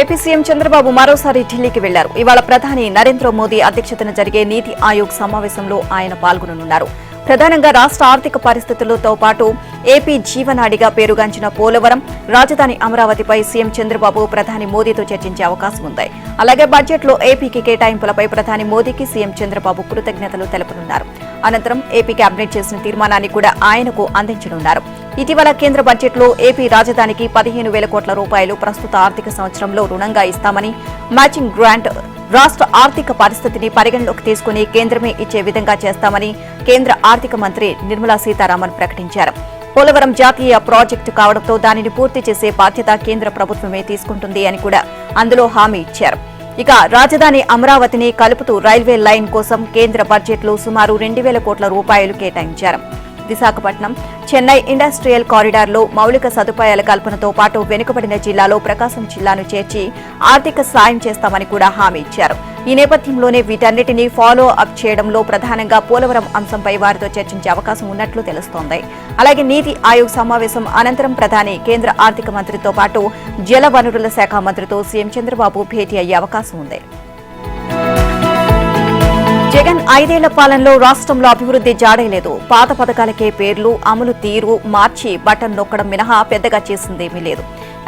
AP CM Chandrababu మరోసారి ఢిల్లీకి వెళ్లారు. ఇవాళ ప్రధాని నరేంద్ర మోదీ అధ్యక్షతన జరిగే నీతి ఆయోగ్ సమావేశంలో ఆయన పాల్గొననున్నారు. ప్రధానంగా రాష్ట్ర ఆర్థిక పరిస్థితులతో పాటు ఏపీ జీవనాడిగా పేరుగాంచిన పోలవరం, రాజధాని అమరావతిపై సీఎం చంద్రబాబు ప్రధాని మోదీతో చర్చించే అవకాశం ఉంది. అలాగే బడ్జెట్లో ఏపీకి కేటాయింపులపై ప్రధాని మోదీకి సీఎం చంద్రబాబు కృతజ్ఞతలు తెలుపనున్నారు. అనంతరం ఏపీ కేబినెట్ చేసిన తీర్మానాన్ని కూడా ఆయనకు అందించనున్నారు. ఇటీవల కేంద్ర బడ్జెట్లో ఏపీ రాజధానికి 15,000 కోట్ల రూపాయలు ప్రస్తుత ఆర్థిక సంవత్సరంలో రుణంగా ఇస్తామని, మ్యాచింగ్ గ్రాంట్ రాష్ట్ర ఆర్థిక పరిస్థితిని పరిగణలోకి తీసుకుని కేంద్రమే ఇచ్చే విధంగా చేస్తామని కేంద్ర ఆర్థిక మంత్రి నిర్మలా సీతారామన్ ప్రకటించారు. పోలవరం జాతీయ ప్రాజెక్టు కావడంతో దానిని పూర్తి చేసే బాధ్యత కేంద్ర ప్రభుత్వమే తీసుకుంటుంది అని కూడా అందులో హామీ ఇచ్చారు. ఇక రాజధాని అమరావతిని కలుపుతూ రైల్వే లైన్ కోసం కేంద్ర బడ్జెట్లో సుమారు 2,000 కోట్ల రూపాయలు కేటాయించారు. విశాఖపట్నం చెన్నై ఇండస్ట్రియల్ కారిడార్లో మౌలిక సదుపాయాల కల్పనతో పాటు వెనుకబడిన జిల్లాలో ప్రకాశం జిల్లాను చేర్చి ఆర్థిక సాయం చేస్తామని కూడా హామీ ఇచ్చారు. ఈ నేపథ్యంలోనే వీటన్నిటినీ ఫాలో అప్ చేయడంలో ప్రధానంగా పోలవరం అంశంపై వారితో చర్చించే అవకాశం ఉన్నట్లు తెలుస్తోంది. అలాగే నీతి ఆయోగ్ సమావేశం అనంతరం ప్రధాని కేంద్ర ఆర్థిక మంత్రితో పాటు జల వనరుల శాఖ మంత్రితో సీఎం చంద్రబాబు భేటీ అయ్యే అవకాశం ఉంది. జగన్ 5 ఏళ్ల పాలనలో రాష్ట్రంలో అభివృద్ధి జాడలేదు. పాత పథకాలకే పేర్లు, అమలు తీరు మార్చి బటన్ నొక్కడం మినహా పెద్దగా చేసిందేమీ లేదు.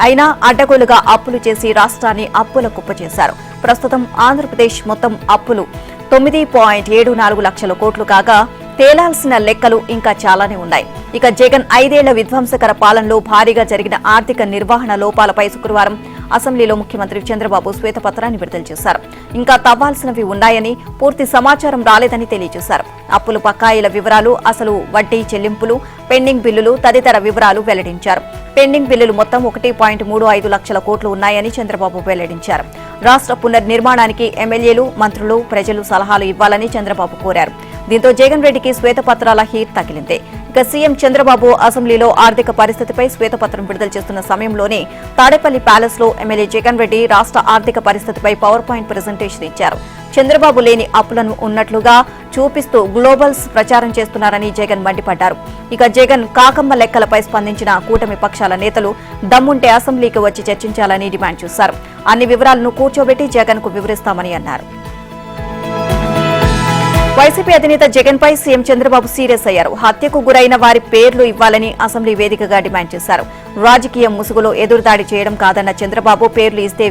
అయినా అడ్డగోలుగా అప్పులు చేసి రాష్ట్రాన్ని అప్పుల కుప్ప చేశారు. ప్రస్తుతం ఆంధ్రప్రదేశ్ మొత్తం అప్పులు 9.74 లక్షల కోట్లు కాగా తేలాల్సిన లెక్కలు ఇంకా చాలానే ఉన్నాయి. ఇక జగన్ 5 ఏళ్ల విధ్వంసకర పాలనలో భారీగా జరిగిన ఆర్థిక నిర్వహణ లోపాలపై శుక్రవారం అసెంబ్లీలో ముఖ్యమంత్రి చంద్రబాబు శ్వేతపత్రాన్ని విడుదల చేశారు. ఇంకా తవ్వాల్సినవి ఉన్నాయని, పూర్తి సమాచారం రాలేదని తెలియజేశారు. అప్పుల బకాయిల వివరాలు, అసలు వడ్డీ చెల్లింపులు, పెండింగ్ బిల్లులు తదితర వివరాలు వెల్లడించారు. పెండింగ్ బిల్లులు మొత్తం 1.35 లక్షల కోట్లు ఉన్నాయని చంద్రబాబు వెల్లడించారు. రాష్ట్ర పునర్నిర్మాణానికి ఎమ్మెల్యేలు, మంత్రులు, ప్రజలు సలహాలు ఇవ్వాలని చంద్రబాబు కోరారు. దీంతో జగన్ రెడ్డికి శ్వేతపత్రాల హీట్ తగిలింది. ఇక సీఎం చంద్రబాబు అసెంబ్లీలో ఆర్థిక పరిస్థితిపై శ్వేతపత్రం విడుదల చేస్తున్న సమయంలోనే తాడేపల్లి ప్యాలెస్ లో ఎమ్మెల్యే జగన్ రెడ్డి రాష్ట్ర ఆర్థిక పరిస్థితిపై పవర్ పాయింట్ ప్రెజెంటేషన్ ఇచ్చారు. చంద్రబాబు లేని అప్పులను ఉన్నట్లుగా చూపిస్తూ గ్లోబల్స్ ప్రచారం చేస్తున్నారని జగన్ మండిపడ్డారు. ఇక జగన్ కాకమ్మ లెక్కలపై స్పందించిన కూటమి పక్షాల నేతలు దమ్ముంటే అసెంబ్లీకి వచ్చి చర్చించాలని డిమాండ్ చేశారు. అన్ని వివరాలను కూర్చోబెట్టి జగన్ కు వివరిస్తామని అన్నారు. వైసీపీ అధినేత జగన్ పై సీఎం చంద్రబాబు సీరియస్ అయ్యారు. హత్యకు గురైన వారి పేర్లు ఇవ్వాలని అసెంబ్లీ వేదికగా డిమాండ్ చేశారు. రాజకీయ ముసుగులో ఎదురుదాడి చేయడం కాదన్న చంద్రబాబు పేర్లు ఇస్తే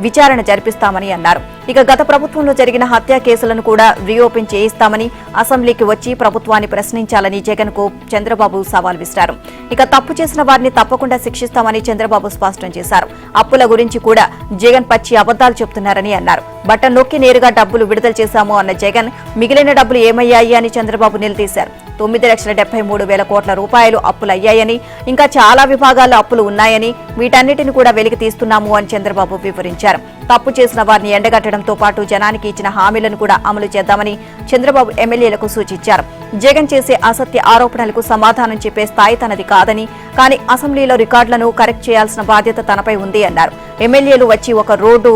విచారణ జరిపిస్తామని అన్నారు. ఇక గత ప్రభుత్వంలో జరిగిన హత్య కేసులను కూడా రీఓపెన్ చేయిస్తామని, అసెంబ్లీకి వచ్చి ప్రభుత్వాన్ని ప్రశ్నించాలని జగన్ కు చంద్రబాబు సవాల్ విసిరారు. ఇక తప్పు చేసిన వారిని తప్పకుండా శిక్షిస్తామని చంద్రబాబు స్పష్టం చేశారు. అప్పుల గురించి కూడా జగన్ పచ్చి అబద్దాలు చెబుతున్నారని అన్నారు. బటన్ నొక్కి నేరుగా డబ్బులు విడుదల చేశాము అన్న జగన్ మిగిలిన డబ్బులు ఏమయ్యాయి అని చంద్రబాబు నిలదీశారు. 9,73,000 కోట్ల రూపాయలు అప్పులయ్యాయని, ఇంకా చాలా విభాగాల్లో అప్పులు ఉన్నాయని, వీటన్నిటిని కూడా వెలికి తీస్తున్నాము అని చంద్రబాబు వివరించారు. తప్పు చేసిన వారిని ఎండగట్టడంతో పాటు జనానికి ఇచ్చిన హామీలను కూడా అమలు చేద్దామని చంద్రబాబు ఎమ్మెల్యేలకు సూచించారు. జగన్ చేసే అసత్య ఆరోపణలకు సమాధానం చెప్పే స్థాయి తనది కాదని, కానీ అసెంబ్లీలో రికార్డులను కరెక్ట్ చేయాల్సిన బాధ్యత తనపై ఉంది అన్నారు. ఎమ్మెల్యేలు వచ్చి ఒక రోడ్డు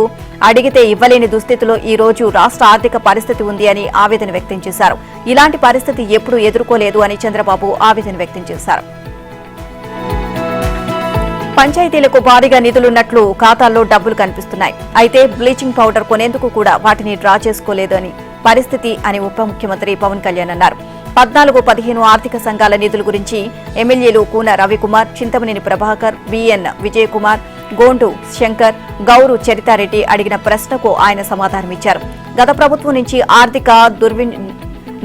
అడిగితే ఇవ్వలేని దుస్థితిలో ఈ రోజు రాష్ట్ర ఆర్థిక పరిస్థితి ఉంది అని ఆవేదన వ్యక్తం చేశారు. ఇలాంటి పరిస్థితి ఎప్పుడూ ఎదుర్కోలేదు అని చంద్రబాబు ఆవేదన వ్యక్తం చేశారు. పంచాయతీలకు భారీగా నిధులున్నట్లు ఖాతాల్లో డబ్బులు కనిపిస్తున్నాయి. అయితే బ్లీచింగ్ పౌడర్ కొనేందుకు కూడా వాటిని డ్రా చేసుకోలేదని పరిస్థితి అని ఉప ముఖ్యమంత్రి పవన్ కళ్యాణ్ అన్నారు. 14-15 ఆర్థిక సంఘాల నిధుల గురించి ఎమ్మెల్యేలు కూన రవికుమార్, చింతమనేని ప్రభాకర్, విఎన్ విజయకుమార్, గోండు శంకర్, గౌరు చరితారెడ్డి అడిగిన ప్రశ్నకు ఆయన సమాధానమిచ్చారు. గత ప్రభుత్వం నుంచి ఆర్థిక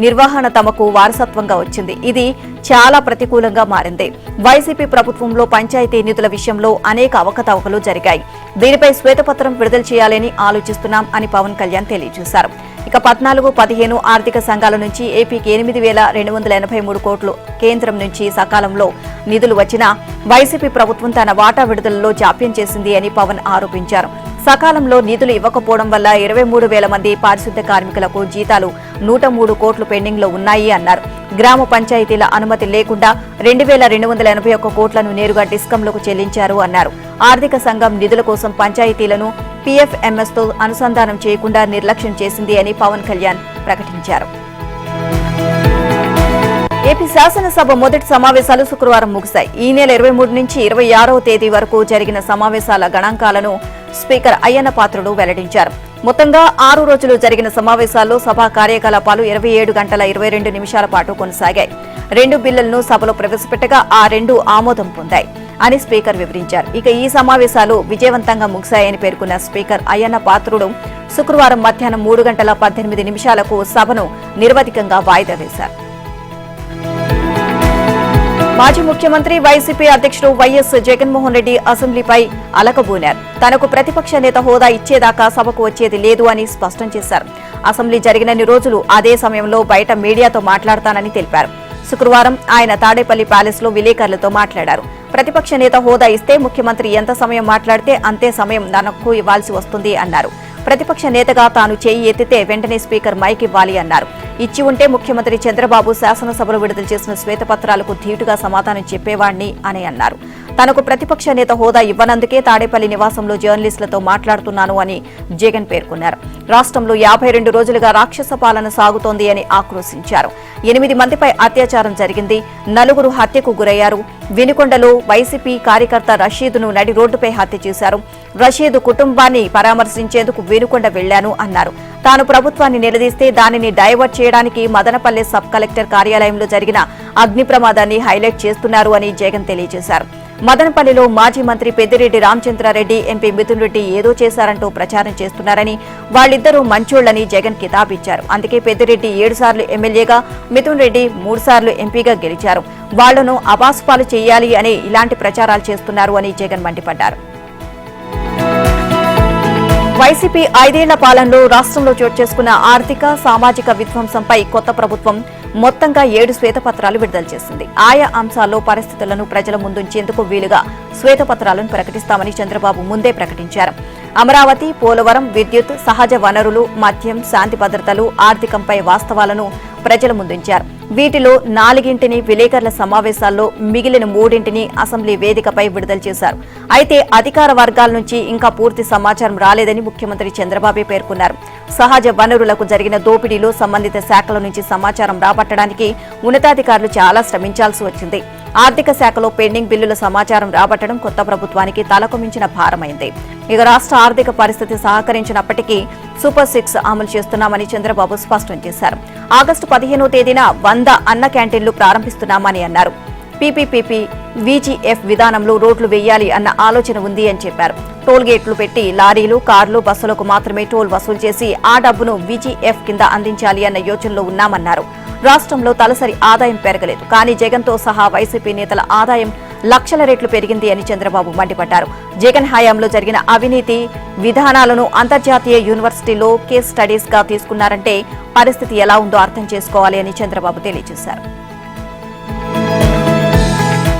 నిర్వహణ తమకు వారసత్వంగా వచ్చింది. ఇది చాలా ప్రతికూలంగా మారింది. వైసీపీ ప్రభుత్వంలో పంచాయతీ నిధుల విషయంలో అనేక అవకతవకలు జరిగాయి. దీనిపై శ్వేతపత్రం విడుదల చేయాలని ఆలోచిస్తున్నాం అని పవన్ కళ్యాణ్ తెలియజేశారు. ఇక 14-15 ఆర్థిక సంఘాల నుంచి ఏపీకి 8,283 కోట్లు కేంద్రం నుంచి సకాలంలో నిధులు వచ్చినా వైసీపీ ప్రభుత్వం తన వాటా విడుదలలో జాప్యం చేసింది అని పవన్ ఆరోపించారు. సకాలంలో నిధులు ఇవ్వకపోవడం వల్ల 23,000 మంది పారిశుద్ధ్య కార్మికులకు జీతాలు 103 కోట్లు పెండింగ్ లో ఉన్నాయి అన్నారు. గ్రామ పంచాయతీల అనుమతి లేకుండా 2,281 కోట్లను నేరుగా డిస్కంలకు చెల్లించారు అన్నారు. ఆర్థిక సంఘం నిధుల కోసం పంచాయతీలను పీఎఫ్ఎంఎస్ తో అనుసంధానం చేయకుండా నిర్లక్ష్యం చేసింది అని పవన్ కళ్యాణ్ ప్రకటించారు. ఏపీ శాసనసభ మొదటి సమావేశాలు శుక్రవారం ముగిశాయి. ఈ నెల 23 నుంచి 26వ తేదీ వరకు జరిగిన సమావేశాల గణాంకాలను స్పీకర్ అయ్యన్న పాత్రుడు వెల్లడించారు. మొత్తంగా 6 రోజులు జరిగిన సమావేశాల్లో సభా కార్యకలాపాలు 27 గంటల 22 నిమిషాల పాటు కొనసాగాయి. 2 బిల్లులను సభలో ప్రవేశపెట్టగా ఆ 2 ఆమోదం పొందాయి అని స్పీకర్ వివరించారు. ఇక ఈ సమావేశాలు విజయవంతంగా ముగిశాయని పేర్కొన్న స్పీకర్ అయ్యన్న పాత్రుడు శుక్రవారం మధ్యాహ్నం 3 గంటల 18 నిమిషాలకు సభను నిరవధికంగా వాయిదా వేశారు. మాజీ ముఖ్యమంత్రి వైసీపీ అధ్యక్షుడు వైఎస్ జగన్మోహన్ రెడ్డి అసెంబ్లీపై అలకబూనారు. తనకు ప్రతిపక్ష నేత హోదా ఇచ్చేదాకా సభకు వచ్చేది లేదు అని స్పష్టం చేశారు. అసెంబ్లీ జరిగినన్ని రోజులు అదే సమయంలో బయట మీడియాతో మాట్లాడతానని తెలిపారు. శుక్రవారం ఆయన తాడేపల్లి ప్యాలెస్ లో విలేకరులతో మాట్లాడారు. ప్రతిపక్ష నేత హోదా ఇస్తే ముఖ్యమంత్రి ఎంత సమయం మాట్లాడితే అంతే సమయం తనకు ఇవ్వాల్సి వస్తుంది అన్నారు. ప్రతిపక్ష నేతగా తాను చేయి ఎత్తితే వెంటనే స్పీకర్ మైక్ ఇవ్వాలి అన్నారు. ఇచ్చి ఉంటే ముఖ్యమంత్రి చంద్రబాబు శాసనసభలో విడుదల చేసిన శ్వేతపత్రాలకు ధీటుగా సమాధానం చెప్పేవాణ్ణి అని అన్నారు. తనకు ప్రతిపక్ష నేత హోదా ఇవ్వనందుకే తాడేపల్లి నివాసంలో జర్నలిస్టులతో మాట్లాడుతున్నాను అని జగన్ పేర్కొన్నారు. రాష్ట్రంలో 52 రోజులుగా రాక్షస పాలన సాగుతోంది అని ఆక్రోశించారు. 8 మందిపై అత్యాచారం జరిగింది. 4 హత్యకు గురయ్యారు. వినుకొండలో వైసీపీ కార్యకర్త రషీద్ను నడి రోడ్డుపై హత్య చేశారు. రషీద్ కుటుంబాన్ని పరామర్శించేందుకు వినుకొండ వెళ్లాను అన్నారు. తాను ప్రభుత్వాన్ని నిలదీస్తే దానిని డైవర్ట్ చేయడానికి మదనపల్లె సబ్ కలెక్టర్ కార్యాలయంలో జరిగిన అగ్ని ప్రమాదాన్ని హైలైట్ చేస్తున్నారు అని జగన్ తెలియజేశారు. మదనపల్లిలో మాజీ మంత్రి పెద్దిరెడ్డి రామచంద్రారెడ్డి, ఎంపీ మిథున్ రెడ్డి ఏదో చేశారంటూ ప్రచారం చేస్తున్నారని, వాళ్లిద్దరూ మంచోళ్లని జగన్ కితాబిచ్చారు. అందుకే పెద్దిరెడ్డి 7 సార్లు ఎమ్మెల్యేగా, మిథున్ రెడ్డి 3 సార్లు ఎంపీగా గెలిచారు. వాళ్లను అబాసుపాలు చేయాలి అని ఇలాంటి ప్రచారాలు చేస్తున్నారు అని జగన్ మండిపడ్డారు. వైసీపీ 5 ఏళ్ల పాలనలో రాష్ట్రంలో చోటు చేసుకున్న ఆర్థిక, సామాజిక విధ్వంసంపై కొత్త ప్రభుత్వం మొత్తంగా 7 శ్వేతపత్రాలు విడుదల చేసింది. ఆయా అంశాల్లో పరిస్థితులను ప్రజల ముందుంచేందుకు వీలుగా శ్వేతపత్రాలను ప్రకటిస్తామని చంద్రబాబు ముందే ప్రకటించారు. అమరావతి, పోలవరం, విద్యుత్, సహజ వనరులు, మద్యం, శాంతి భద్రతలు, ఆర్థికంపై వాస్తవాలను ప్రజల ముందుంచారు. వీటిలో 4ంటిని విలేకరుల సమావేశాల్లో, మిగిలిన 3ంటిని అసెంబ్లీ వేదికపై విడుదల చేశారు. అయితే అధికార వర్గాల నుంచి ఇంకా పూర్తి సమాచారం రాలేదని ముఖ్యమంత్రి చంద్రబాబు పేర్కొన్నారు. సహజ వనరులకు జరిగిన దోపిడీలో సంబంధిత శాఖల నుంచి సమాచారం రాబట్టడానికి ఉన్నతాధికారులు చాలా శ్రమించాల్సి వచ్చింది. ఆర్థిక శాఖలో పెండింగ్ బిల్లుల సమాచారం రాబట్టడం కొత్త ప్రభుత్వానికి తలకు మించిన భారమైంది. ఇక రాష్ట్ర ఆర్థిక పరిస్థితి సహకరించినప్పటికీ సూపర్ 6 అమలు చేస్తున్నామని చంద్రబాబు స్పష్టం చేశారు. ఆగస్టు 15వ తేదీన 100 అన్న క్యాంటీన్లు ప్రారంభిస్తున్నామని అన్నారు. పీపీపీ, వీజీఎఫ్ విధానంలో రోడ్లు వేయాలి అన్న ఆలోచన ఉంది అని చెప్పారు. టోల్ గేట్లు పెట్టి లారీలు, కార్లు, బస్సులకు మాత్రమే టోల్ వసూలు చేసి ఆ డబ్బును వీజీఎఫ్ కింద అందించాలి అన్న యోచనలో ఉన్నామన్నారు. రాష్ట్రంలో తలసరి ఆదాయం పెరగలేదు, కానీ జగన్తో సహా వైసీపీ నేతల ఆదాయం లక్షల రెట్లు పెరిగింది అని చంద్రబాబు మండిపడ్డారు. జగన్ హయాంలో జరిగిన అవినీతి విధానాలను అంతర్జాతీయ యూనివర్సిటీలో కేస్ స్టడీస్ గా తీసుకున్నారంటే పరిస్థితి ఎలా ఉందో అర్థం చేసుకోవాలి అని చంద్రబాబు తెలియజేశారు.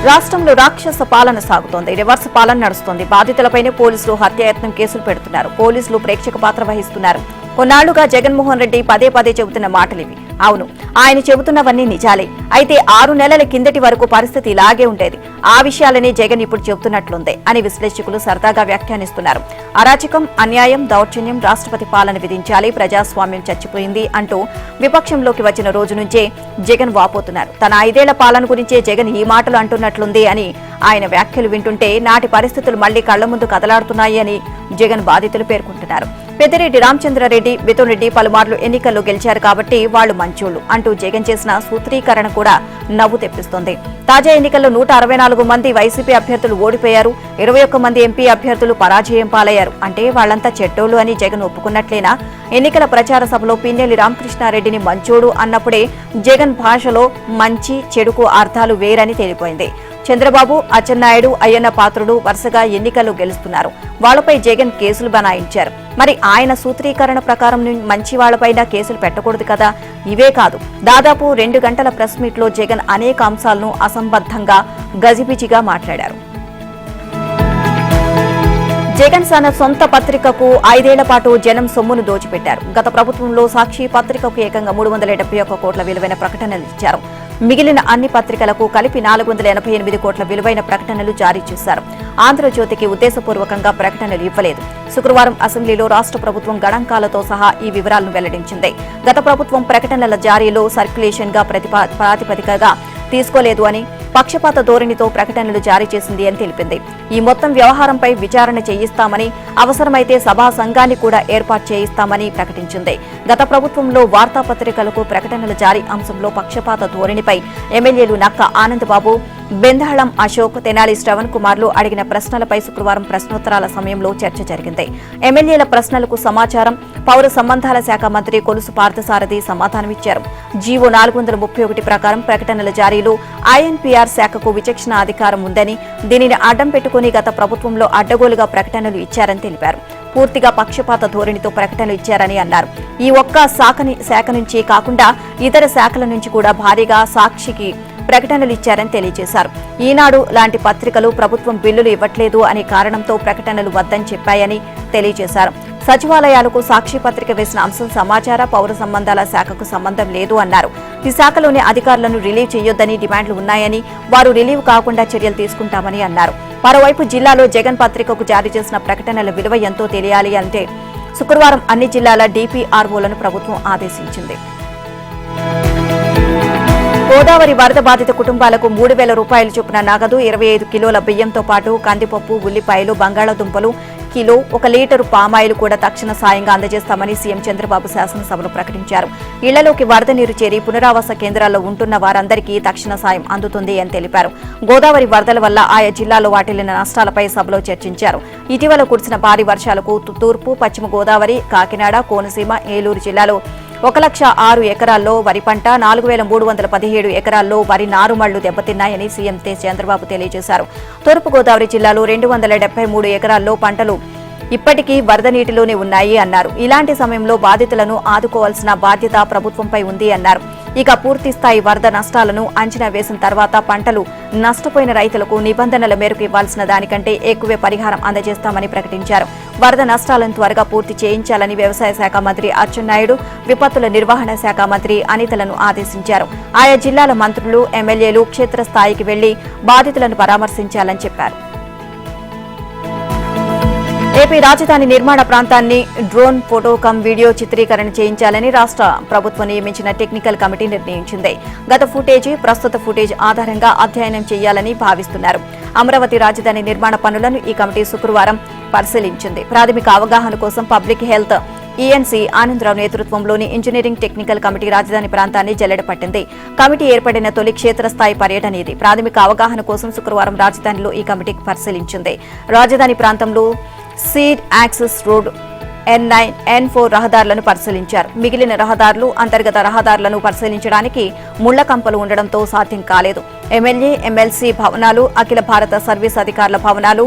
రాష్ట్రంలో రాక్షస పాలన సాగుతోంది. రివర్స్ పాలన నడుస్తోంది. బాధితులపైనే పోలీసులు హత్యాయత్నం కేసులు పెడుతున్నారు. పోలీసులు ప్రేక్షక పాత్ర వహిస్తున్నారు. కొన్నాళ్లుగా జగన్మోహన్ రెడ్డి పదే పదే చెబుతున్న మాటలివి. అవును, ఆయన చెబుతున్నవన్నీ నిజాలే. అయితే 6 నెలల కిందటి వరకు పరిస్థితి ఇలాగే ఉండేది. ఆ విషయాలనే జగన్ ఇప్పుడు చెబుతున్నట్లుంది అని విశ్లేషకులు సరదాగా వ్యాఖ్యానిస్తున్నారు. అరాచకం, అన్యాయం, దౌర్జన్యం, రాష్ట్రపతి పాలన విధించాలి, ప్రజాస్వామ్యం చచ్చిపోయింది అంటూ విపక్షంలోకి వచ్చిన రోజు నుంచే జగన్ వాపోతున్నారు. తన 5 ఏళ్ల పాలన గురించే జగన్ ఈ మాటలు అంటున్నట్లుంది అని ఆయన వ్యాఖ్యలు వింటుంటే నాటి పరిస్థితులు మళ్లీ కళ్ల ముందు కదలాడుతున్నాయి అని జగన్ బాధితులు పేర్కొంటున్నారు. పెద్దిరెడ్డి రామచంద్రారెడ్డి, మిథున్ రెడ్డి పలుమార్లు ఎన్నికల్లో గెలిచారు కాబట్టి వాళ్లు మంచోళ్లు అంటూ జగన్ చేసిన సూత్రీకరణ కూడా నవ్వు తెప్పిస్తోంది. తాజా ఎన్నికల్లో 164 మంది వైసీపీ అభ్యర్థులు ఓడిపోయారు. 21 మంది ఎంపీ అభ్యర్థులు పరాజయం పాలయ్యారు. అంటే వాళ్లంతా చెడ్డోళ్లు అని జగన్ ఒప్పుకున్నట్లేనా? ఎన్నికల ప్రచార సభలో పిన్నెల్లి రామకృష్ణారెడ్డిని మంచోడు అన్నప్పుడే జగన్ భాషలో మంచి, చెడుకు అర్థాలు వేరని తేలిపోయింది. చంద్రబాబు, అచ్చెన్నాయుడు, అయ్యన్న పాత్రుడు వరుసగా ఎన్నికల్లో గెలుస్తున్నారు. వాళ్లపై జగన్ కేసులు బనాయించారు. మరి ఆయన సూత్రీకరణ ప్రకారం మంచి వాళ్లపైన కేసులు పెట్టకూడదు కదా? ఇవే కాదు, దాదాపు 2 గంటల ప్రెస్ మీట్ లో జగన్ అనేక అంశాలను అసంబద్ధంగా, గజిబిజిగా మాట్లాడారు. జగన్ తన సొంత పత్రికకు 5 ఏళ్ల పాటు జనం సొమ్మును దోచిపెట్టారు. గత ప్రభుత్వంలో సాక్షి పత్రికకు ఏకంగా 371 కోట్ల విలువైన ప్రకటనలు ఇచ్చారు. మిగిలిన అన్ని పత్రికలకు కలిపి 488 కోట్ల విలువైన ప్రకటనలు జారీ చేశారు. ఆంధ్రజ్యోతికి ఉద్దేశపూర్వకంగా ప్రకటనలు ఇవ్వలేదు. శుక్రవారం అసెంబ్లీలో రాష్ట్ర ప్రభుత్వం గణాంకాలతో సహా ఈ వివరాలను వెల్లడించింది. గత ప్రభుత్వం ప్రకటనల జారీలో సర్క్యులేషన్ గా ప్రాతిపదికగా తీసుకోలేదు అని, పక్షపాత ధోరణితో ప్రకటనలు జారీ చేసింది అని తెలిపింది. ఈ మొత్తం వ్యవహారంపై విచారణ చేయిస్తామని, అవసరమైతే సభా సంఘాన్ని కూడా ఏర్పాటు చేయిస్తామని ప్రకటించింది. గత ప్రభుత్వంలో వార్తాపత్రికలకు ప్రకటనల జారీ అంశంలో పక్షపాత ధోరణిపై ఎమ్మెల్యేలు నక్క ఆనందబాబు, బెందహళం అశోక్, తెనాలి శ్రవణ్ కుమార్లు అడిగిన ప్రశ్నలపై శుక్రవారం ప్రశ్నోత్తరాల సమయంలో చర్చ జరిగింది. ఎమ్మెల్యేల ప్రశ్నలకు సమాచారం, పౌర సంబంధాల శాఖ మంత్రి కొలుసు పార్థసారథి సమాధానమిచ్చారు. జీవో 431 ప్రకారం ప్రకటనల జారీలో ఐఎన్పీఆర్ శాఖకు విచక్షణ అధికారం ఉందని, దీనిని అడ్డం పెట్టుకుని గత ప్రభుత్వంలో అడ్డగోలుగా ప్రకటనలు ఇచ్చారని తెలిపారు. పూర్తిగా పక్షపాత ధోరణితో ప్రకటనలు ఇచ్చారని అన్నారు. ఈ ఒక్క శాఖ నుంచి కాకుండా ఇతర శాఖల నుంచి కూడా భారీగా సాక్షికి ప్రకటనలు ఇచ్చారని తెలియజేశారు. ఈనాడు లాంటి పత్రికలు ప్రభుత్వం బిల్లులు ఇవ్వట్లేదు అనే కారణంతో ప్రకటనలు వద్దని చెప్పాయని తెలియజేశారు. సచివాలయాలకు సాక్షి పత్రిక వేసిన అంశం సమాచార, పౌర సంబంధాల శాఖకు సంబంధం లేదు అన్నారు. ఈ శాఖలోని అధికారులను రిలీవ్ చేయొద్దని డిమాండ్లు ఉన్నాయని, వారు రిలీవ్ కాకుండా చర్యలు తీసుకుంటామని అన్నారు. మరోవైపు జిల్లాలో జగన్ పత్రికకు జారీ చేసిన ప్రకటనల విలువ ఎంతో తెలియాలి అంటే శుక్రవారం అన్ని జిల్లాల డీపీఆర్ఓలను ప్రభుత్వం ఆదేశించింది. గోదావరి వరద బాధిత కుటుంబాలకు 3,000 రూపాయల చొప్పున నగదు, 25 కిలోల బియ్యంతో పాటు కందిపప్పు, ఉల్లిపాయలు, బంగాళాదుంపలు కిలో, 1 లీటరు పామాయిల్ కూడా తక్షణ సాయంగా అందజేస్తామని సీఎం చంద్రబాబు శాసనసభలో ప్రకటించారు. ఇళ్లలోకి వరద నీరు చేరి పునరావాస కేంద్రాల్లో ఉంటున్న వారందరికీ తక్షణ సాయం అందుతుంది అని తెలిపారు. గోదావరి వరదల వల్ల ఆయా జిల్లాల్లో వాటిల్లిన నష్టాలపై సభలో చర్చించారు. ఇటీవల కురిసిన భారీ వర్షాలకు తూర్పు, పశ్చిమ గోదావరి, కాకినాడ, కోనసీమ, ఏలూరు జిల్లాలో 1,06,000 ఎకరాల్లో వరి పంట, 4,317 ఎకరాల్లో వరి నారుమళ్లు దెబ్బతిన్నాయని సీఎం చంద్రబాబు తెలియజేశారు. తూర్పుగోదావరి జిల్లాలో 273 ఎకరాల్లో పంటలు ఇప్పటికీ వరద నీటిలోనే ఉన్నాయి అన్నారు. ఇలాంటి సమయంలో బాధితులను ఆదుకోవాల్సిన బాధ్యత ప్రభుత్వంపై ఉంది అన్నారు. ఇక పూర్తిస్థాయి వరద నష్టాలను అంచనా వేసిన తర్వాత పంటలు నష్టపోయిన రైతులకు నిబంధనల మేరకు ఇవ్వాల్సిన దానికంటే ఎక్కువే పరిహారం అందజేస్తామని ప్రకటించారు. వరద నష్టాలను త్వరగా పూర్తి చేయించాలని వ్యవసాయ శాఖ మంత్రి అచ్చెన్నాయుడు, విపత్తుల నిర్వహణ శాఖ మంత్రి అనితలను ఆదేశించారు. ఆయా జిల్లాల మంత్రులు, ఎమ్మెల్యేలు క్షేత్రస్థాయికి వెళ్లి బాధితులను పరామర్శించాలని చెప్పారు. ఏపీ రాజధాని నిర్మాణ ప్రాంతాన్ని డ్రోన్ ఫోటో కమ్ వీడియో చిత్రీకరణ చేయించాలని రాష్ట్ర ప్రభుత్వం నియమించిన టెక్నికల్ కమిటీ నిర్ణయించింది. గత ఫుటేజీ, ప్రస్తుత ఫుటేజ్ ఆధారంగా అధ్యయనం చేయాలని భావిస్తున్నారు. అమరావతి రాజధాని నిర్మాణ పనులను ఈ కమిటీ శుక్రవారం పరిశీలించింది. ప్రాథమిక అవగాహన కోసం పబ్లిక్ హెల్త్ ఈఎన్సీ ఆనందరావు నేతృత్వంలోని ఇంజనీరింగ్ టెక్నికల్ కమిటీ రాజధాని ప్రాంతాన్ని జల్లెడ పట్టింది. కమిటీ ఏర్పడిన తొలి క్షేత్రస్థాయి పర్యటన ఇది. ప్రాథమిక అవగాహన కోసం శుక్రవారం రాజధానిలో ఈ కమిటీ పరిశీలించింది. రాజధాని ప్రాంతంలో seed access road, N9, N4 రహదారులను పరిశీలించారు. మిగిలిన రహదారులు, అంతర్గత రహదారులను పరిశీలించడానికి ముళ్ల కంపలు ఉండడంతో సాధ్యం కాలేదు. ఎమ్మెల్యే, ఎమ్మెల్సీ భవనాలు, అఖిల భారత సర్వీస్ అధికారుల భవనాలు,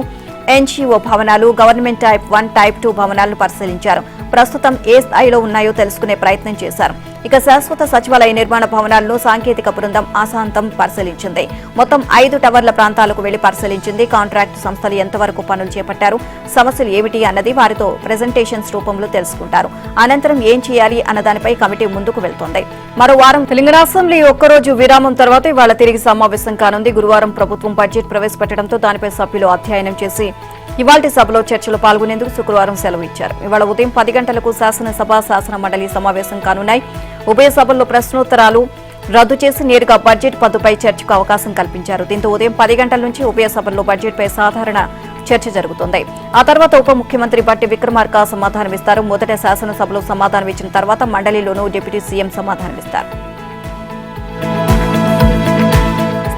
ఎన్జీఓ భవనాలు, గవర్నమెంట్ టైప్ 1, టైప్ 2 భవనాలను పరిశీలించారు. ప్రస్తుతం ఏ స్థాయిలో ఉన్నాయో తెలుసుకునే ప్రయత్నం చేశారు. ఇక శాశ్వత సచివాలయ నిర్మాణ భవనాలను సాంకేతిక బృందం ఆశాంతం పరిశీలించింది. మొత్తం 5 టవర్ల ప్రాంతాలకు వెళ్లి పరిశీలించింది. కాంట్రాక్టు సంస్థలు ఎంతవరకు పనులు చేపట్టారు, సమస్యలు ఏమిటి అన్నది వారితో ప్రెజెంటేషన్స్ రూపంలో తెలుసుకుంటారు. అనంతరం ఏం చేయాలి అన్న దానిపై కమిటీ ముందుకు వెళ్తోంది. మరో వారం తెలంగాణ అసెంబ్లీ ఒక్కరోజు విరామం తర్వాత ఇవాళ తిరిగి సమావేశం కానుంది. గురువారం ప్రభుత్వం బడ్జెట్ ప్రవేశపెట్టడంతో దానిపై సభ్యులు అధ్యయనం చేసి ఇవాల్టి సభలో చర్చలో పాల్గొనేందుకు శుక్రవారం సెలవు ఇచ్చారు. ఇవాళ ఉదయం 10 గంటలకు శాసనసభ, శాసన మండలి సమావేశం కానున్నాయి. ఉభయ సభల్లో ప్రశ్నోత్తరాలు రద్దు చేసి నేరుగా బడ్జెట్ పద్దుపై చర్చకు అవకాశం కల్పించారు. దీంతో ఉదయం 10 గంటల నుంచి ఉభయ సభల్లో బడ్జెట్పై సాధారణ చర్చ జరుగుతుంది. ఆ తర్వాత ఉప ముఖ్యమంత్రి బట్టి విక్రమార్క సమాధానమిస్తారు. మొదట శాసనసభలో సమాధానం ఇచ్చిన తర్వాత మండలిలోనూ డిప్యూటీ సీఎం సమాధానమిస్తారు.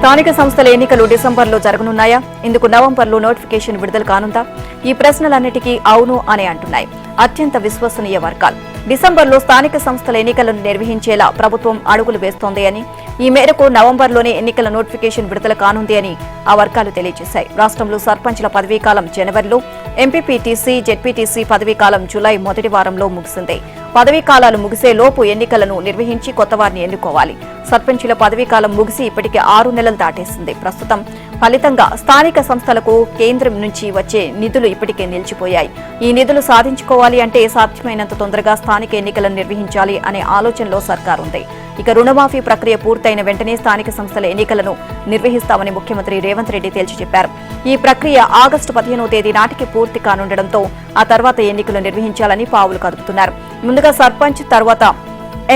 స్థానిక సంస్థల ఎన్నికలు డిసెంబర్లో జరగనున్నాయా? ఇందుకు నవంబర్లో నోటిఫికేషన్ విడుదల కానుందా? ఈ ప్రశ్నలన్నిటికీ అవును అని అంటున్నాయి అత్యంత విశ్వసనీయ వర్గాలు. డిసెంబర్లో స్థానిక సంస్థల ఎన్నికలను నిర్వహించేలా ప్రభుత్వం అడుగులు వేస్తోంది అని, ఈ మేరకు నవంబర్లోనే ఎన్నికల నోటిఫికేషన్ విడుదల కానుంది అని ఆ వర్గాలు తెలియజేశాయి. రాష్ట్రంలో సర్పంచ్ల పదవీకాలం జనవరిలో, ఎంపీపీటీసీ, జెడ్పీటీసీ పదవీకాలం జులై మొదటి వారంలో ముగిసింది. పదవీకాలాలు ముగిసే లోపు ఎన్నికలను నిర్వహించి కొత్తవారిని ఎన్నుకోవాలి. సర్పంచుల పదవీకాలం ముగిసి ఇప్పటికే 6 నెలలు దాటేసింది. ప్రస్తుతం ఫలితంగా స్థానిక సంస్థలకు కేంద్రం నుంచి వచ్చే నిధులు ఇప్పటికే నిలిచిపోయాయి. ఈ నిధులు సాధించుకోవాలి అంటే సాధ్యమైనంత తొందరగా స్థానిక ఎన్నికలను నిర్వహించాలి అనే ఆలోచనలో సర్కార్ ఉంది. ఇక రుణమాఫీ ప్రక్రియ పూర్తయిన వెంటనే స్థానిక సంస్థల ఎన్నికలను నిర్వహిస్తామని ముఖ్యమంత్రి రేవంత్ రెడ్డి తేల్చి చెప్పారు. ఈ ప్రక్రియ ఆగస్టు 15వ తేదీ నాటికి పూర్తి కానుండటంతో ఆ తర్వాత ఎన్నికలు నిర్వహించాలని పావులు కదుపుతున్నారు. ముందుగా సర్పంచ్, తర్వాత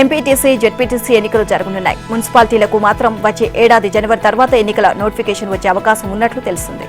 ఎంపీటీసీ, జెడ్పీటీసీ ఎన్నికలు జరగనున్నాయి. మున్సిపాలిటీలకు మాత్రం వచ్చే ఏడాది జనవరి తర్వాత ఎన్నికల నోటిఫికేషన్ వచ్చే అవకాశం ఉన్నట్లు తెలిసింది.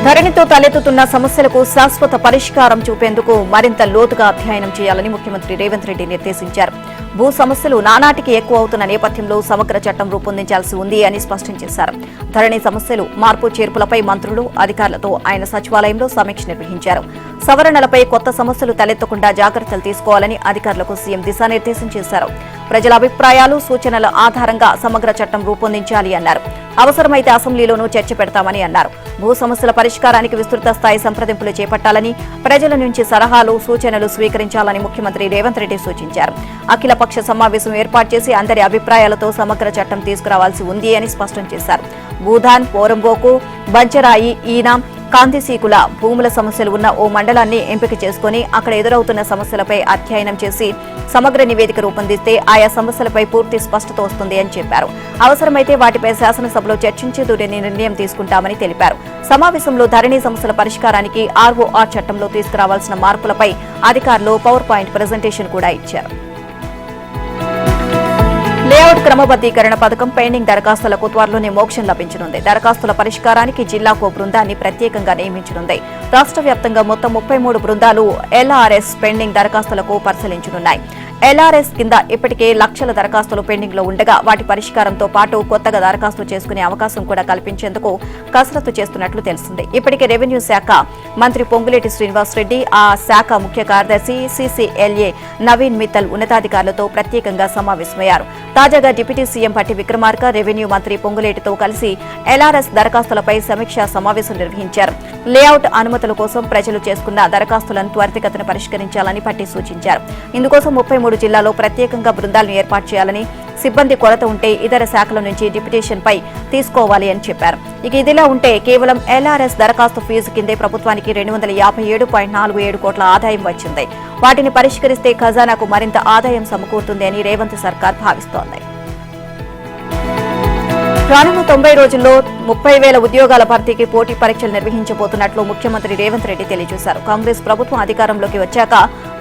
ధరణితో తలెత్తుతున్న సమస్యలకు శాశ్వత పరిష్కారం చూపేందుకు మరింత లోతుగా అధ్యయనం చేయాలని ముఖ్యమంత్రి రేవంత్ రెడ్డి నిర్దేశించారు. భూ సమస్యలు నానాటికి ఎక్కువ అవుతున్న నేపథ్యంలో సమగ్ర చట్టం రూపొందించాల్సి ఉంది అని స్పష్టం చేశారు. ధరణి సమస్యలు, మార్పు చేర్పులపై మంత్రులు, అధికారులతో ఆయన సచివాలయంలో సమీక్ష నిర్వహించారు. సవరణలపై కొత్త సమస్యలు తలెత్తకుండా జాగ్రత్తలు తీసుకోవాలని అధికారులకు సీఎం దిశానిర్దేశం చేశారు. ప్రజల అభిప్రాయాలు, సూచనల ఆధారంగా సమగ్ర చట్టం రూపొందించాలి అన్నారు. అవసరమైతే అసెంబ్లీలోనూ చర్చ పెడతామని అన్నారు. భూ సమస్యల పరిష్కారానికి విస్తృత స్థాయి సంప్రదింపులు చేపట్టాలని, ప్రజల నుంచి సలహాలు, సూచనలు స్వీకరించాలని ముఖ్యమంత్రి రేవంత్ రెడ్డి సూచించారు. అఖిలపక్ష సమావేశం ఏర్పాటు చేసి అందరి అభిప్రాయాలతో సమగ్ర చట్టం తీసుకురావాల్సి ఉంది అని స్పష్టం చేశారు. భూధాన్, పోరంబోకు, బంచరాయి, ఈనాం, కాంతిసీకుల భూముల సమస్యలు ఉన్న ఓ మండలాన్ని ఎంపిక చేసుకుని అక్కడ ఎదురవుతున్న సమస్యలపై అధ్యయనం చేసి సమగ్ర నివేదిక రూపొందిస్తే ఆయా సమస్యలపై పూర్తి స్పష్టత వస్తుంది అని చెప్పారు. అవసరమైతే వాటిపై శాసనసభలో చర్చించి తుది నిర్ణయం తీసుకుంటామని తెలిపారు. సమావేశంలో ధరణి సమస్యల పరిష్కారానికి ఆర్ఓఆర్ చట్టంలో తీసుకురావాల్సిన మార్పులపై అధికారులు పవర్ పాయింట్ ప్రజెంటేషన్ కూడా ఇచ్చారు. లేఅవుట్ క్రమబద్దీకరణ పథకం పెండింగ్ దరఖాస్తులకు త్వరలోనే మోక్షం లభించనుంది. దరఖాస్తుల పరిష్కారానికి జిల్లాకు బృందాన్ని ప్రత్యేకంగా నియమించనుంది. రాష్ట్ర వ్యాప్తంగా మొత్తం 33 బృందాలు ఎల్ఆర్ఎస్ పెండింగ్ దరఖాస్తులకు పరిశీలించనున్నాయి. ఎల్ఆర్ఎస్ కింద ఇప్పటికే లక్షల దరఖాస్తులు పెండింగ్ లో ఉండగా వాటి పరిష్కారంతో పాటు కొత్తగా దరఖాస్తు చేసుకునే అవకాశం కూడా కల్పించేందుకు కసరత్తు చేస్తున్నట్లు తెలిసింది. ఇప్పటికే రెవెన్యూ శాఖ మంత్రి పొంగులేటి శ్రీనివాసరెడ్డి, ఆ శాఖ ముఖ్య కార్యదర్శి సీసీఎల్ఏ నవీన్ మిత్తల్ ఉన్నతాధికారులతో ప్రత్యేకంగా సమావేశమయ్యారు. తాజాగా డిప్యూటీ సీఎం పట్టి విక్రమార్క రెవెన్యూ మంత్రి పొంగులేటితో కలిసి ఎల్ఆర్ఎస్ దరఖాస్తులపై సమీక్షా సమావేశం నిర్వహించారు. లేఅవుట్ అనుమతుల కోసం ప్రజలు చేసుకున్న దరఖాస్తులను త్వరితగతిన పరిష్కరించాలని పట్టి సూచించారు. ఇందుకోసం 33 జిల్లాలో ప్రత్యేకంగా బృందాలను ఏర్పాటు చేయాలని, సిబ్బంది కొరత ఉంటే ఇతర శాఖల నుంచి డిప్యుటేషన్ పై తీసుకోవాలి అని చెప్పారు. ఇక ఇదిలా ఉంటే కేవలం ఎల్ఆర్ఎస్ దరఖాస్తు ఫీజు కిందే ప్రభుత్వానికి 257.47 కోట్ల ఆదాయం వచ్చింది. వాటిని పరిష్కరిస్తే ఖజానాకు మరింత ఆదాయం సమకూరుతుంది అని రేవంత్ సర్కార్ భావిస్తోంది. రానున్న 90 రోజుల్లో 30,000 ఉద్యోగాల భర్తీకి పోటీ పరీక్షలు నిర్వహించబోతున్నట్లు ముఖ్యమంత్రి రేవంత్ రెడ్డి తెలియజేశారు. కాంగ్రెస్ ప్రభుత్వం అధికారంలోకి వచ్చాక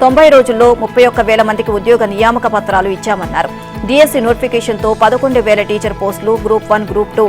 90 రోజుల్లో 31,000 మందికి ఉద్యోగ నియామక పత్రాలు ఇచ్చామన్నారు. డిఎస్సీ నోటిఫికేషన్తో 11,000 టీచర్ పోస్టులు, గ్రూప్ 1, గ్రూప్ 2,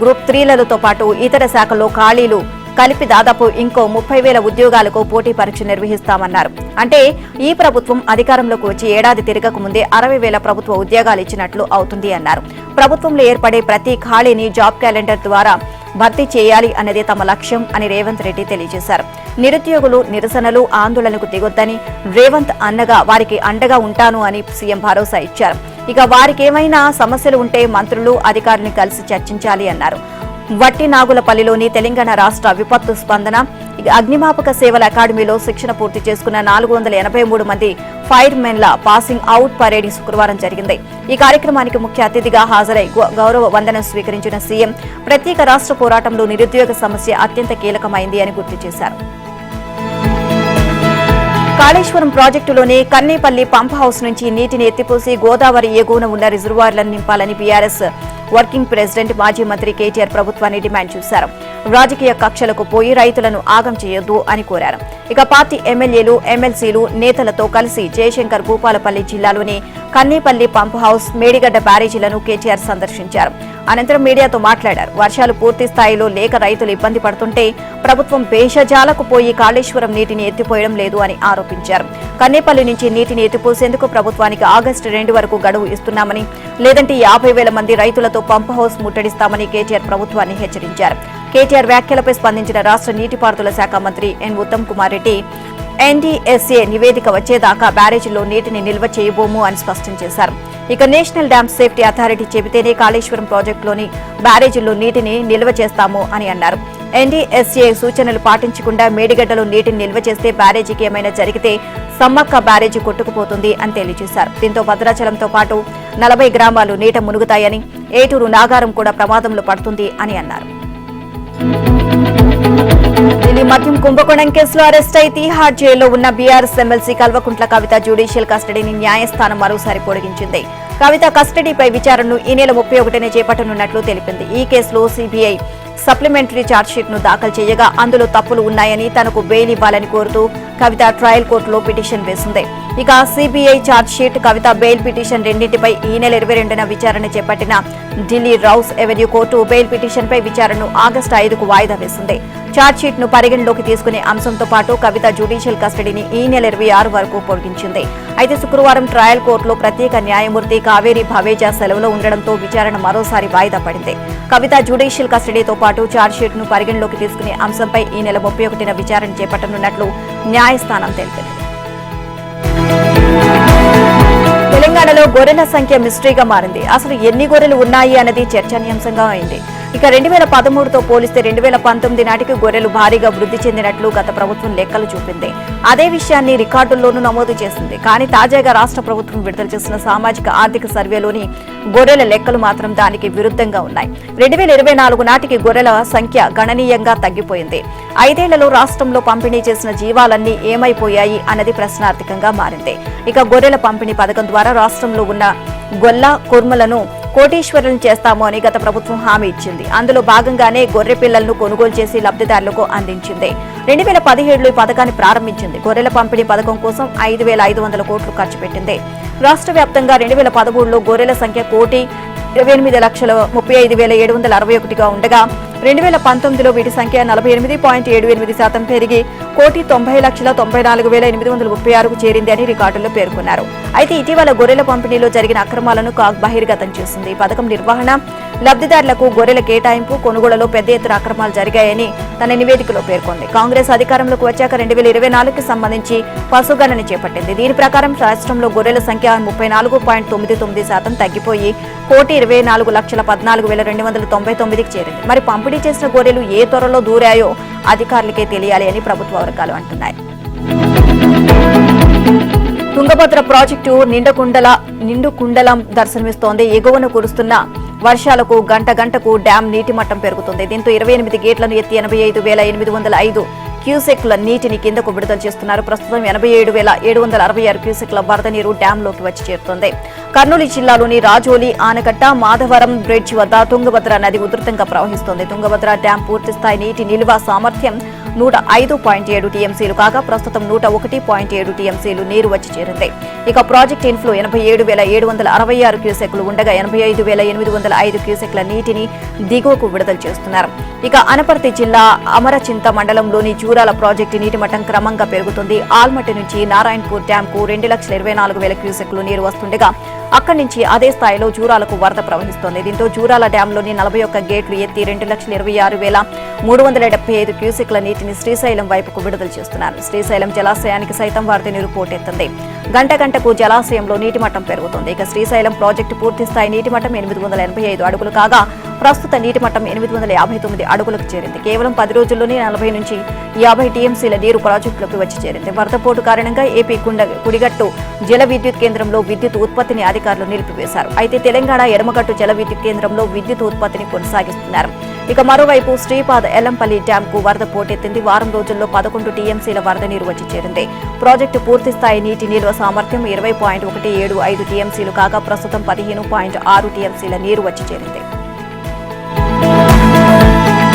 గ్రూప్ 3లతో పాటు ఇతర శాఖల్లో ఖాళీలు కలిపి దాదాపు ఇంకో 30,000 ఉద్యోగాలకు పోటీ పరీక్ష నిర్వహిస్తామన్నారు. అంటే ఈ ప్రభుత్వం అధికారంలోకి వచ్చి ఏడాది తిరగక ముందే 60,000 ప్రభుత్వ ఉద్యోగాలు ఇచ్చినట్లు అవుతుంది అన్నారు. ప్రభుత్వంలో ఏర్పడే ప్రతి ఖాళీని జాబ్ క్యాలెండర్ ద్వారా భర్తీ చేయాలి అనేది తమ లక్ష్యం అని రేవంత్ రెడ్డి తెలియజేశారు. నిరుద్యోగులు నిరసనలు, ఆందోళనకు దిగొద్దని రేవంత్ అన్నగా వారికి అండగా ఉంటాను అని సీఎం భరోసా ఇచ్చారు. ఇక వారికేమైనా సమస్యలు ఉంటే మంత్రులు, అధికారులను కలిసి చర్చించాలి అన్నారు. వట్టినాగులపల్లిలోని తెలంగాణ రాష్ట్ర విపత్తు స్పందన అగ్నిమాపక సేవల అకాడమీలో శిక్షణ పూర్తి చేసుకున్న 483 మంది ఫైర్ మెన్ల పాసింగ్ అవుట్ పరేడ్ శుక్రవారం జరిగింది. ఈ కార్యక్రమానికి ముఖ్య అతిథిగా హాజరై గౌరవ వందనం స్వీకరించిన సీఎం ప్రత్యేక రాష్ట్ర పోరాటంలో నిరుద్యోగ సమస్య అత్యంత కీలకమైంది అని గుర్తు చేశారు. కాళేశ్వరం ప్రాజెక్టులోని కన్నేపల్లి పంప్ హౌస్ నుంచి నీటిని ఎత్తిపోసి గోదావరి ఎగువన ఉన్న రిజర్వాయర్లను నింపాలని బీఆర్ఎస్ వర్కింగ్ ప్రెసిడెంట్, మాజీ మంత్రి కేటీఆర్ ప్రభుత్వాన్ని డిమాండ్ చేశారు. రాజకీయ కక్షలకు పోయి రైతులను ఆగం చేయొద్దు అని కోరారు. ఇక పార్టీ ఎమ్మెల్యేలు, ఎమ్మెల్సీలు, నేతలతో కలిసి జయశంకర్ భూపాలపల్లి జిల్లాలోని కన్నేపల్లి పంప్ హౌస్, మేడిగడ్డ బ్యారేజీలను కేటీఆర్ సందర్శించారు. అనంతరం మీడియాతో మాట్లాడారు. వర్షాలు పూర్తి స్థాయిలో లేక రైతులు ఇబ్బంది పడుతుంటే ప్రభుత్వం భేషజాలకు పోయి కాళేశ్వరం నీటిని ఎత్తిపోయడం లేదు అని ఆరోపించారు. కన్నేపల్లి నుంచి నీటిని ఎత్తిపోసేందుకు ప్రభుత్వానికి ఆగస్టు 2 వరకు గడువు ఇస్తున్నామని, లేదంటే 50,000 మంది రైతులతో పంప్ హౌస్ ముట్టడిస్తామని కేటీఆర్ ప్రభుత్వాన్ని హెచ్చరించారు. కేటీఆర్ వ్యాఖ్యలపై స్పందించిన రాష్ట్ర నీటిపారుదల శాఖ మంత్రి ఎన్ ఉత్తమ్ కుమార్ రెడ్డి ఎన్డీఎస్ఏ నివేదిక వచ్చేదాకా బ్యారేజీల్లో నీటిని నిల్వ చేయబోము అని స్పష్టం చేశారు. ఇక నేషనల్ డ్యామ్ సేఫ్టీ అథారిటీ చెబితేనే కాళేశ్వరం ప్రాజెక్టులోని బ్యారేజీల్లో నీటిని నిల్వ చేస్తాము అని అన్నారు. ఎన్డీఎస్ఏ సూచనలు పాటించకుండా మేడిగడ్డలో నీటిని నిల్వ చేస్తే బ్యారేజీకి ఏమైనా జరిగితే సమ్మక్క బ్యారేజీ కొట్టుకుపోతుంది అని తెలియజేశారు. దీంతో భద్రాచలంతో పాటు 40 గ్రామాలు నీట మునుగుతాయని, ఏటూరు, నాగారం కూడా ప్రమాదంలో పడుతుంది అని అన్నారు. ఢిల్లీ మద్యం కుంభకోణం కేసులో అరెస్ట్ అయి తిహార్ జైల్లో ఉన్న BRS MLC Kalvakuntla Kavitha judicial కస్టడీని న్యాయస్థానం మరోసారి పొడిగించింది. కవిత కస్టడీపై విచారణను ఈ నెల 31న చేపట్టనున్నట్లు తెలిపింది. ఈ కేసులో సీబీఐ సప్లిమెంటరీ ఛార్జ్షీట్ ను దాఖలు చేయగా అందులో తప్పులు ఉన్నాయని తనకు బెయిల్ ఇవ్వాలని కోరుతూ కవిత ట్రయల్ కోర్టులో పిటిషన్ వేసింది. ఇక CBI chargesheet, Kavitha bail petition రెండింటిపై ఈ నెల 22న విచారణ చేపట్టిన Delhi Rouse Avenue court bail పిటిషన్పై విచారణను ఆగస్టు 5కు వాయిదా వేసింది. ఛార్జ్షీట్ ను పరిగణలోకి తీసుకునే అంశంతో పాటు కవిత జ్యుడిషియల్ కస్టడీని ఈ నెల 26 వరకు పొడిగించింది. అయితే శుక్రవారం ట్రయల్ కోర్టులో ప్రత్యేక న్యాయమూర్తి కావేరీ భవేజా సెలవులో ఉండడంతో విచారణ మరోసారి వాయిదా పడింది. కవిత జ్యుడిషియల్ కస్టడీతో పాటు ఛార్జ్షీట్ ను పరిగణలోకి తీసుకునే అంశంపై ఈ నెల 31న విచారణ చేపట్టనున్నట్లు న్యాయస్థానం తెలిపింది. తెలంగాణలో గొర్రెల సంఖ్య మిస్టరీగా మారింది. అసలు ఎన్ని గొర్రెలు ఉన్నాయి అన్నది చర్చనీయాంశంగా అయింది. ఇక 2013తో పోలిస్తే 2019 నాటికి గొర్రెలు భారీగా వృద్ధి చెందినట్లు గత ప్రభుత్వం లెక్కలు చూపింది. అదే విషయాన్ని రికార్డుల్లోనూ నమోదు చేసింది. కానీ తాజాగా రాష్ట్ర ప్రభుత్వం విడుదల చేసిన సామాజిక ఆర్థిక సర్వేలోని గొర్రెల లెక్కలు మాత్రం దానికి విరుద్ధంగా ఉన్నాయి. 2024 నాటికి గొర్రెల సంఖ్య గణనీయంగా తగ్గిపోయింది. 5 ఏళ్లలో రాష్ట్రంలో పంపిణీ చేసిన జీవాలన్నీ ఏమైపోయాయి అన్నది ప్రశ్నార్థకంగా మారింది. ఇక గొర్రెల పంపిణీ పథకం ద్వారా రాష్ట్రంలో ఉన్న గొల్ల కుర్మలను కోటీశ్వరులను చేస్తాము అని గత ప్రభుత్వం హామీ ఇచ్చింది. అందులో భాగంగానే గొర్రె పిల్లలను కొనుగోలు చేసి లబ్ధిదారులకు అందించింది. 2017లో ఈ పథకాన్ని ప్రారంభించింది. గొర్రెల పంపిణీ పథకం కోసం 5,500 కోట్లు ఖర్చు పెట్టింది. రాష్ట్ర వ్యాప్తంగా 2013లో గొర్రెల సంఖ్య 1,28,35,761గా ఉండగా 2019లో వీటి సంఖ్య 48.78% పెరిగి 1,90,94,836కు చేరింది అని రికార్డుల్లో పేర్కొన్నారు. అయితే ఇటీవల గొర్రెల పంపిణీలో జరిగిన అక్రమాలను కాగ్ బహిర్గతం చేసింది. ఈ పథకం నిర్వహణ, లబ్ధిదారులకు గొర్రెల కేటాయింపు, కొనుగోలులో పెద్ద ఎత్తున అక్రమాలు జరిగాయని తన నివేదికలో పేర్కొంది. కాంగ్రెస్ అధికారంలోకి వచ్చాక 2024కి సంబంధించి పశుగణన చేపట్టింది. దీని ప్రకారం రాష్ట్రంలో గొర్రెల సంఖ్య 34.99% తగ్గిపోయి 1,24,14,299కి చేరింది. మరి పంపిణీ చేసిన గొర్రెలు ఏ త్వరలో దూరాయో అధికారులకే తెలియాలి అని ప్రభుత్వ వర్గాలు అంటున్నాయి. తుంగభద్ర ప్రాజెక్టు నిండుకుండలం దర్శనమిస్తోంది. ఎగువన కురుస్తున్న వర్షాలకు గంటకు డ్యాం నీటి మట్టం పెరుగుతుంది. దీంతో 28 గేట్లను ఎత్తి 85,805 క్యూసెక్ల నీటిని కిందకు విడుదల చేస్తున్నారు. ప్రస్తుతం 87,766 క్యూసెక్ల వరద నీరు డ్యాంలోకి వచ్చి చేరుతోంది. కర్నూలు జిల్లాలోని రాజోలి ఆనకట్ట, మాధవరం బ్రిడ్జ్ వద్ద తుంగభద్ర నది ఉధృతంగా ప్రవహిస్తోంది. తుంగభద్ర డ్యాం పూర్తిస్థాయి నీటి నిల్వ సామర్థ్యం 105.7 టీఎంసీలు కాగా ప్రస్తుతం 101.7 టీఎంసీలు నీరు వచ్చి చేరింది. ఇక ప్రాజెక్ట్ ఇన్ఫ్లో 87,766 క్యూసెక్లు ఉండగా 85,805 క్యూసెక్ల నీటిని దిగువకు విడుదల చేస్తున్నారు. ఇక అనపర్తి జిల్లా అమరచింత మండలంలోని జూరాల ప్రాజెక్టు నీటి మట్టం క్రమంగా పెరుగుతుంది. ఆల్మట్టి నుంచి నారాయణపూర్ డ్యాంకు 2,24,000 క్యూసెక్లు నీరు వస్తుండగా అక్కడి నుంచి అదే స్థాయిలో జూరాలకు వరద ప్రవహిస్తోంది. దీంతో జూరాల డ్యాంలోని 41 గేట్లు ఎత్తి 2,26,375 క్యూసెక్ల నీటిని శ్రీశైలం వైపుకు విడుదల చేస్తున్నారు. శ్రీశైలం జలాశయానికి సైతం వరద నీరు పోటెత్తింది. గంటకు జలాశయంలో నీటి మట్టం పెరుగుతుంది. ఇక శ్రీశైలం ప్రాజెక్టు పూర్తిస్థాయి నీటి మట్టం 885 అడుగులు కాగా ప్రస్తుత నీటి మట్టం 859 అడుగులకు చేరింది. కేవలం 10 రోజుల్లోనే 40 నుంచి 50 టీఎంసీల నీరు ప్రాజెక్టులోకి వచ్చి చేరింది. వరదపోటు కారణంగా ఏపీ కుడిగట్టు జల విద్యుత్ కేంద్రంలో విద్యుత్ ఉత్పత్తిని అధికారులు నిలిపివేశారు. అయితే తెలంగాణ ఎడమగట్టు జల విద్యుత్ కేంద్రంలో విద్యుత్ ఉత్పత్తిని కొనసాగిస్తున్నారు. ఇక మరోవైపు శ్రీపాద ఎల్లంపల్లి డ్యాంకు వరద పోటెత్తింది. వారం రోజుల్లో 11 టీఎంసీల వరద నీరు వచ్చి చేరింది. ప్రాజెక్టు పూర్తిస్థాయి నీటి నిల్వ సామర్థ్యం 20.175 టీఎంసీలు కాగా ప్రస్తుతం 15.6 టీఎంసీల నీరు వచ్చి చేరింది.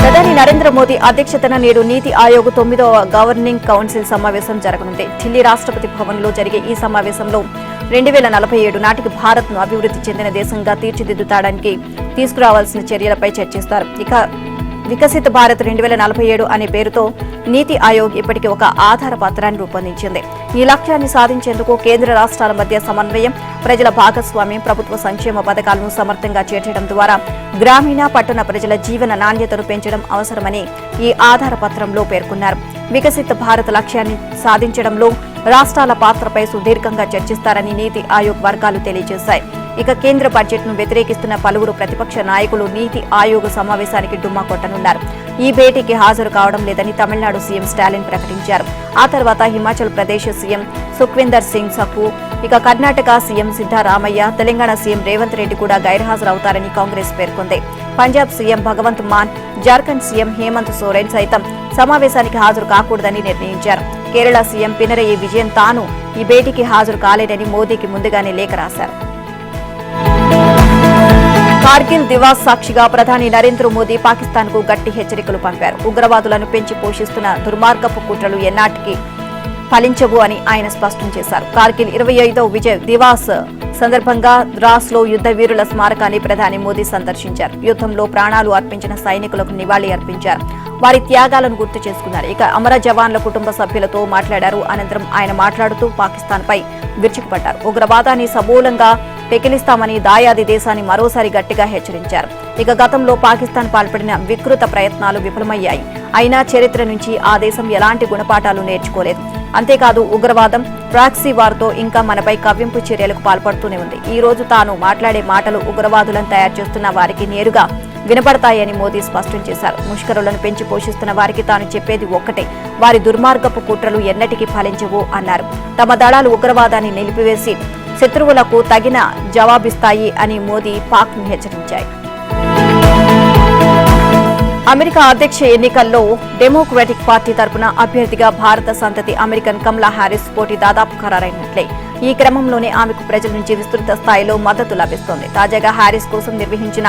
ప్రధాని నరేంద్ర మోదీ అధ్యక్షతన నేడు నీతి ఆయోగ్ 9వ గవర్నింగ్ కౌన్సిల్ సమావేశం జరగనుంది. ఢిల్లీ రాష్ట్రపతి భవన్లో జరిగే ఈ సమావేశంలో 2047 నాటికి భారత్ను అభివృద్ధి చెందిన దేశంగా తీర్చిదిద్దుతాడానికి తీసుకురావాల్సిన చర్యలపై చర్చిస్తారు. ఇక వికసిత భారత్ 2047 అనే పేరుతో నీతి ఆయోగ్ ఇప్పటికే ఒక ఆధార పత్రాన్ని రూపొందించింది. ఈ లక్ష్యాన్ని సాధించేందుకు కేంద్ర రాష్ట్రాల మధ్య సమన్వయం, ప్రజల భాగస్వామ్యం, ప్రభుత్వ సంక్షేమ పథకాలను సమర్థంగా చేర్చడం ద్వారా గ్రామీణ, పట్టణ ప్రజల జీవన నాణ్యతను పెంచడం అవసరమని ఈ ఆధార పత్రంలో పేర్కొన్నారు. వికసిత భారత్ లక్ష్యాన్ని సాధించడంలో రాష్ట్రాల పాత్రపై సుదీర్ఘంగా చర్చిస్తారని నీతి ఆయోగ్ వర్గాలు తెలియజేశాయి. ఇక కేంద్ర బడ్జెట్ ను వ్యతిరేకిస్తున్న పలువురు ప్రతిపక్ష నాయకులు నీతి ఆయోగ్ సమావేశానికి డుమ్మా కొట్టనున్నారు. ఈ భేటీకి హాజరు కావడం లేదని తమిళనాడు సీఎం స్టాలిన్ ప్రకటించారు. ఆ తర్వాత హిమాచల్ ప్రదేశ్ సీఎం సుఖ్వీందర్ సింగ్ సఖు, ఇక కర్ణాటక సీఎం సిద్దరామయ్య, తెలంగాణ సీఎం రేవంత్ రెడ్డి కూడా గైర్హాజరవుతారని కాంగ్రెస్ పేర్కొంది. పంజాబ్ సీఎం భగవంత్ మాన్, జార్ఖండ్ సీఎం హేమంత్ సోరెన్ సైతం సమావేశానికి హాజరు కాకూడదని నిర్ణయించారు. కేరళ సీఎం పినరయి విజయన్ తాను ఈ భేటీకి హాజరు కాలేదని మోదీకి ముందుగానే లేఖ రాశారు. కార్గిల్ దివాస్ సాక్షిగా ప్రధాని నరేంద్ర మోదీ పాకిస్తాన్ కు గట్టి హెచ్చరికలు పంపారు. ఉగ్రవాదులను పెంచి పోషిస్తున్న దుర్మార్గపు కుట్రలు ఎన్నాటికి ఫలించవు అని ఆయన స్పష్టం చేశారు. కార్గిల్ 25వ విజయ్ దివాస్ సందర్భంగా ద్రాస్ లో యుద్ధ వీరుల స్మారకాన్ని ప్రధాని మోదీ సందర్శించారు. యుద్ధంలో ప్రాణాలు అర్పించిన సైనికులకు నివాళి అర్పించారు. వారి త్యాగాలను గుర్తు చేసుకున్నారు. ఇక అమర జవాన్ల కుటుంబ సభ్యులతో మాట్లాడారు. అనంతరం ఆయన మాట్లాడుతూ పాకిస్తాన్ పై విరుచుకుపడ్డారు. ఉగ్రవాదాన్ని సమూలంగా పెకిలిస్తామని దాయాది దేశాన్ని మరోసారి గట్టిగా హెచ్చరించారు. ఇక గతంలో పాకిస్తాన్ పాల్పడిన వికృత ప్రయత్నాలు విఫలమయ్యాయి. అయినా చరిత్ర నుంచి ఆ దేశం ఎలాంటి గుణపాఠాలు నేర్చుకోలేదు. అంతేకాదు ఉగ్రవాదం, ప్రాక్సీ వార్తో ఇంకా మనపై కవ్వింపు చర్యలకు పాల్పడుతూనే ఉంది. ఈ రోజు తాను మాట్లాడే మాటలు ఉగ్రవాదులను తయారు చేస్తున్న వారికి నేరుగా వినపడతాయని మోదీ స్పష్టం చేశారు. ముష్కరులను పెంచి పోషిస్తున్న వారికి తాను చెప్పేది ఒక్కటే, వారి దుర్మార్గపు కుట్రలు ఎన్నటికీ ఫలించవు అన్నారు. తమ దళాలు ఉగ్రవాదాన్ని నిలిపివేసి శత్రువులకు తగిన జవాబిస్తాయి అని మోదీ పాక్ను హెచ్చరించారు. అమెరికా అధ్యక్ష ఎన్నికల్లో డెమోక్రాటిక్ పార్టీ తరపున అభ్యర్థిగా భారత సంతతి అమెరికన్ కమలా హ్యారిస్ పోటీ దాదాపు ఖరారైనట్లే. ఈ క్రమంలోనే ఆమెకు ప్రజల నుంచి విస్తృత స్థాయిలో మద్దతు లభిస్తోంది. తాజాగా హ్యారిస్ కోసం నిర్వహించిన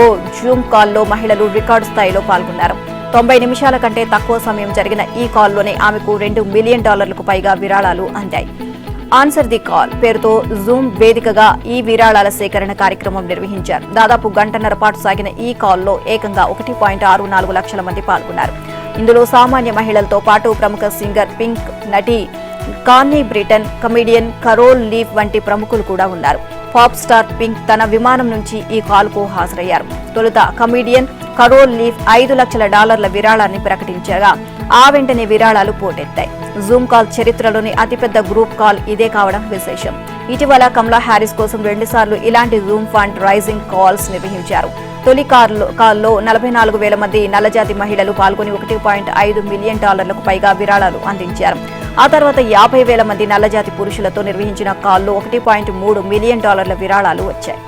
ఓ జూమ్ కాల్లో మహిళలు రికార్డు స్థాయిలో పాల్గొన్నారు. 90 నిమిషాల కంటే తక్కువ సమయం జరిగిన ఈ కాల్లోనే ఆమెకు $2 మిలియన్ పైగా విరాళాలు అందాయి. ఆన్సర్ ది కాల్ పేరుతో జూమ్ వేదికగా ఈ విరాళాల సేకరణ కార్యక్రమం నిర్వహించారు. దాదాపు గంటన్నర పాటు సాగిన ఈ కాల్లో ఏకంగా 1.64 లక్షల మంది పాల్గొన్నారు. ఇందులో సామాన్య మహిళలతో పాటు ప్రముఖ సింగర్ పింక్, నటి కాన్నీ బ్రిటన్, కమెడియన్ కరోల్ లీఫ్ వంటి ప్రముఖులు కూడా ఉన్నారు. పాప్ స్టార్ పింక్ తన విమానం నుంచి ఈ కాల్కు హాజరయ్యారు. తొలుత కమెడియన్ కరోల్ లీఫ్ $5 లక్షల విరాళాన్ని ప్రకటించగా ఆ వెంటనే విరాళాలు పోటెత్తాయి. జూమ్ కాల్ చరిత్రలోని అతిపెద్ద గ్రూప్ కాల్ ఇదే కావడం విశేషం. ఇటీవల కమలా హ్యారిస్ కోసం 2 సార్లు ఇలాంటి జూమ్ ఫండ్ రైజింగ్ కాల్స్ నిర్వహించారు. తొలి కాల్లో 44,000 మంది నల్లజాతి మహిళలు పాల్గొని $1.5 మిలియన్ పైగా విరాళాలు అందించారు. ఆ తర్వాత 50,000 మంది నల్లజాతి పురుషులతో నిర్వహించిన కాల్లో $1.3 మిలియన్ విరాళాలు వచ్చాయి.